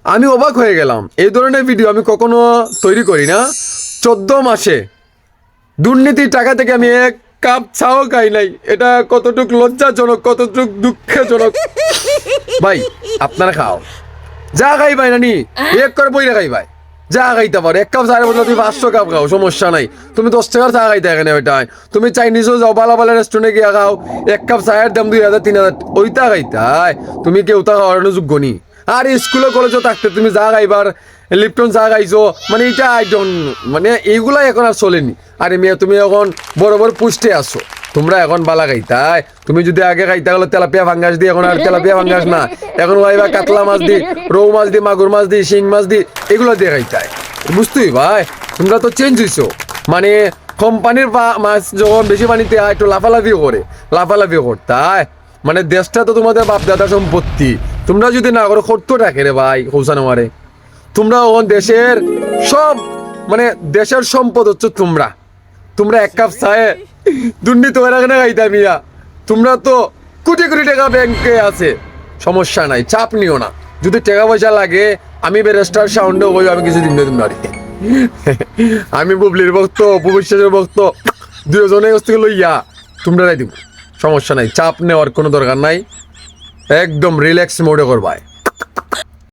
আমি অবাক হয়ে গেলাম, এই ধরনের ভিডিও আমি কখনো তৈরি করি না। 14 মাসে দুর্নীতির টাকা থেকে আমি এক কাপ চাও খাই নাই। এটা কতটুক লজ্জাজনক, কতটুক দুঃখজনক। ভাই আপনারা খাও, যা খাই ভাই নানি এক করে বইরা খাই ভাই, যা খাইতে পারো। এক কাপ চায়ের বদলে তুমি 500 কাপ খাও, সমস্যা নাই। তুমি 10 টাকার চা খাইতে এখানে ওইটাই, তুমি চাইনিজও যাও, ভালো ভালো রেস্টুরেন্টে গিয়ে খাও, এক কাপ চায়ের দাম 2000 3000, ওইটা খাইতাই তুমি কেউ তা খাওয়ার যোগ্য নি। আর স্কুলে কলেজও থাকতে তুমি যা খাইবার, লিপটন চা খাইছো, মানে এটা আই ডোন্ট, মানে এইগুলা এখন আর চলেনি। আরে মেয়ে তুমি এখন বড় বড় পুষ্টে আসো, তোমরা এখন বালা খাইতাই। তুমি যদি আগে খাইতে গেলে তেলাপিয়া ভাঙ্গাস দি, এখন আর তেলাপিয়া ভাঙ্গাস না, এখন ভাইবা কাতলা মাছ দি, রৌ মাছ দি, মাগুর মাছ দি, শিং মাছ দি, এগুলো দিয়ে খাইতাই। বুঝতেই ভাই তোমরা তো চেঞ্জ হইছো। মানে কোম্পানির মাছ যখন বেশি পানিতে একটু লাফালাফি করে, লাফালাফি করতাই। মানে দেশটা তো তোমাদের বাপদাদা সম্পত্তি, তোমরা যদি না করো করতো রাখে রে ভাই হোসান আমারে। তোমরা এখন দেশের সব, মানে দেশের সম্পদ হচ্ছে তোমরা। তোমরা এক কাপ চায়ে দুর্নীতি হয়ে রাখে না খাইতা মিয়া। তোমরা তো কোটি কোটি টাকা ব্যাংকে আছে, সমস্যা নাই, চাপ নিও না। যদি টাকা পয়সা লাগে আমি ব্যারিস্টার সাউন্ডে বই, আমি কিছু দিন তোমরা। আমি বুবলির ভক্ত, উপবিশ্বাসের ভক্ত, দুজনে কাছ থেকে লইয়া তোমরা দিব, সমস্যা নাই। চাপ নেওয়ার কোনো দরকার নাই, একদম রিল্যাক্স মোডে করবাই।